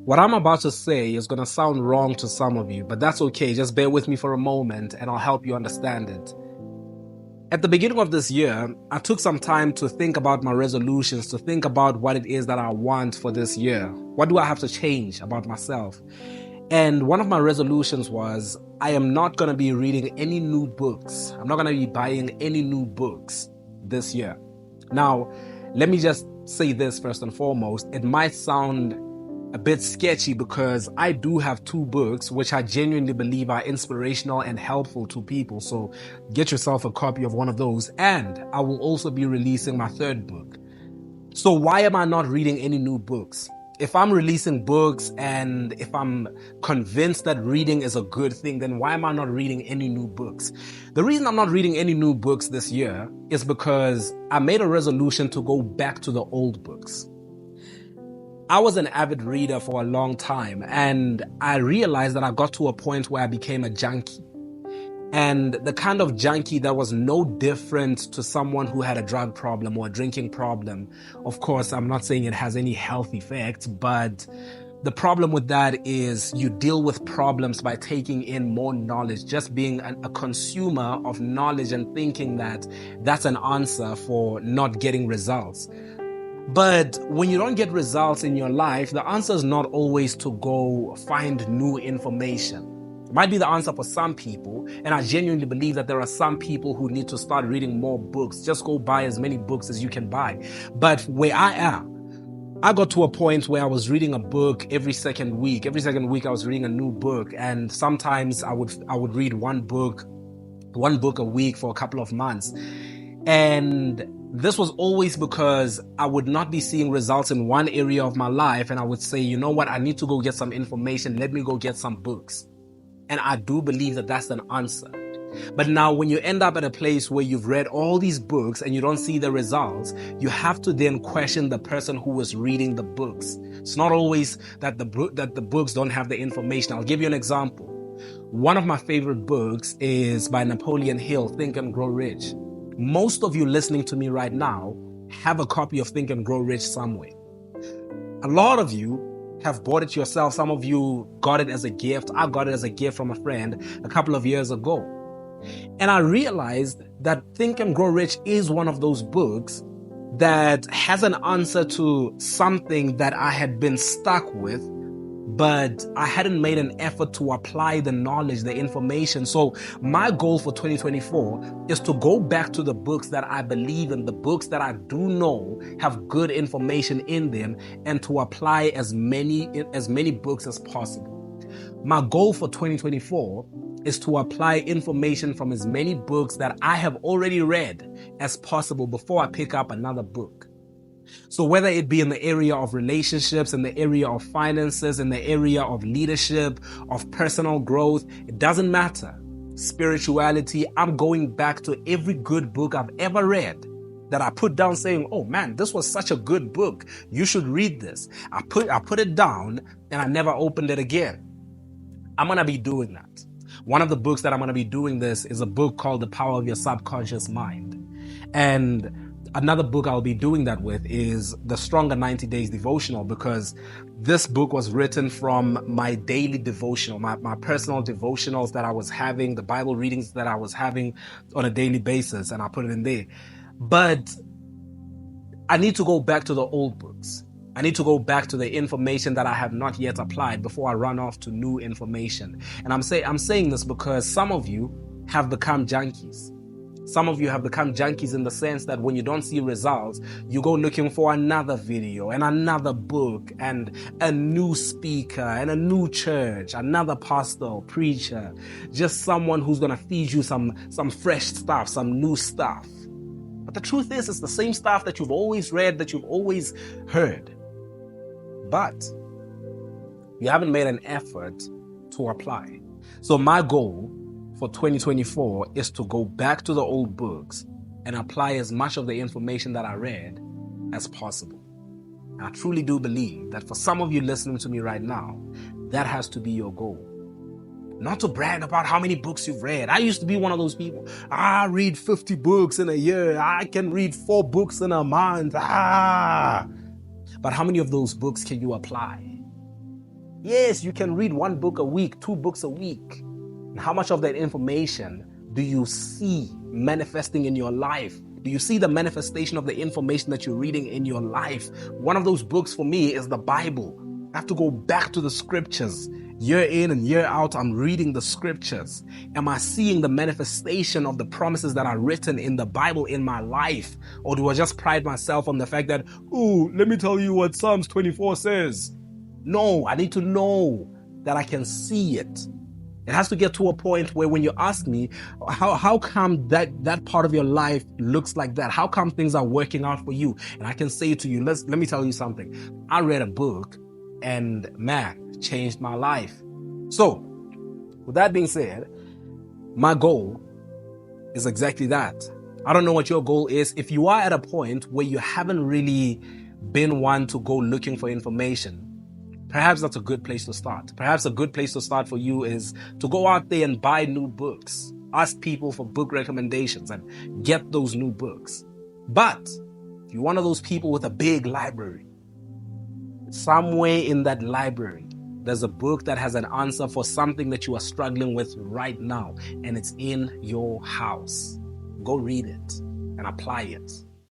What I'm about to say is going to sound wrong to some of you, but that's okay. Just bear with me for a moment and I'll help you understand it. At the beginning of this year, I took some time to think about my resolutions, to think about what it is that I want for this year. What do I have to change about myself? And one of my resolutions was I am not going to be reading any new books. I'm not going to be buying any new books this year. Now, let me just say this first and foremost. It might sound a bit sketchy because I do have two books which I genuinely believe are inspirational and helpful to people. So get yourself a copy of one of those. And I will also be releasing my third book. So why am I not reading any new books? If I'm releasing books and if I'm convinced that reading is a good thing, then why am I not reading any new books? The reason I'm not reading any new books this year is because I made a resolution to go back to the old books. I was an avid reader for a long time, and I realized that I got to a point where I became a junkie. And the kind of junkie that was no different to someone who had a drug problem or a drinking problem. Of course, I'm not saying it has any health effects, but the problem with that is you deal with problems by taking in more knowledge, just being a consumer of knowledge and thinking that that's an answer for not getting results. But when you don't get results in your life, the answer is not always to go find new information. It might be the answer for some people, and I genuinely believe that there are some people who need to start reading more books. Just go buy as many books as you can buy. But where I am, I got to a point where I was reading a book every second week. Every second week I was reading a new book, and sometimes I would read one book a week for a couple of months. And this was always because I would not be seeing results in one area of my life, and I would say, you know what, I need to go get some information. Let me go get some books. And I do believe that that's an answer. But now when you end up at a place where you've read all these books and you don't see the results, you have to then question the person who was reading the books. It's not always that the books don't have the information. I'll give you an example. One of my favorite books is by Napoleon Hill, Think and Grow Rich. Most of you listening to me right now have a copy of Think and Grow Rich somewhere. A lot of you have bought it yourself. Some of you got it as a gift. I got it as a gift from a friend a couple of years ago. And I realized that Think and Grow Rich is one of those books that has an answer to something that I had been stuck with, but I hadn't made an effort to apply the knowledge, the information. So my goal for 2024 is to go back to the books that I believe in, the books that I do know have good information in them, and to apply as many books as possible. My goal for 2024 is to apply information from as many books that I have already read as possible before I pick up another book. So whether it be in the area of relationships, in the area of finances, in the area of leadership, of personal growth, it doesn't matter. Spirituality, I'm going back to every good book I've ever read that I put down saying, oh man, this was such a good book. You should read this. I put it down and I never opened it again. I'm going to be doing that. One of the books that I'm going to be doing this is a book called The Power of Your Subconscious Mind. And another book I'll be doing that with is the Stronger 90 Days Devotional, because this book was written from my daily devotional, my personal devotionals that I was having, the Bible readings that I was having on a daily basis, and I put it in there. But I need to go back to the old books. I need to go back to the information that I have not yet applied before I run off to new information. And I'm saying this because some of you have become junkies. Some of you have become junkies in the sense that when you don't see results, you go looking for another video and another book and a new speaker and a new church, another pastor or preacher, just someone who's going to feed you some fresh stuff, some new stuff. But the truth is, it's the same stuff that you've always read, that you've always heard. But you haven't made an effort to apply. So my goal for 2024 is to go back to the old books and apply as much of the information that I read as possible. And I truly do believe that for some of you listening to me right now, that has to be your goal. Not to brag about how many books you've read. I used to be one of those people. I read 50 books in a year. I can read 4 books in a month. But how many of those books can you apply? Yes, you can read 1 book a week, 2 books a week. And how much of that information do you see manifesting in your life? Do you see the manifestation of the information that you're reading in your life? One of those books for me is the Bible. I have to go back to the scriptures. Year in and year out, I'm reading the scriptures. Am I seeing the manifestation of the promises that are written in the Bible in my life? Or do I just pride myself on the fact that, oh, let me tell you what Psalms 24 says? No, I need to know that I can see it. It has to get to a point where when you ask me, how come that part of your life looks like that? How come things are working out for you? And I can say to you, let me tell you something. I read a book and man, changed my life. So, with that being said, my goal is exactly that. I don't know what your goal is. If you are at a point where you haven't really been one to go looking for information, perhaps that's a good place to start. Perhaps a good place to start for you is to go out there and buy new books. Ask people for book recommendations and get those new books. But if you're one of those people with a big library, somewhere in that library, there's a book that has an answer for something that you are struggling with right now, and it's in your house. Go read it and apply it.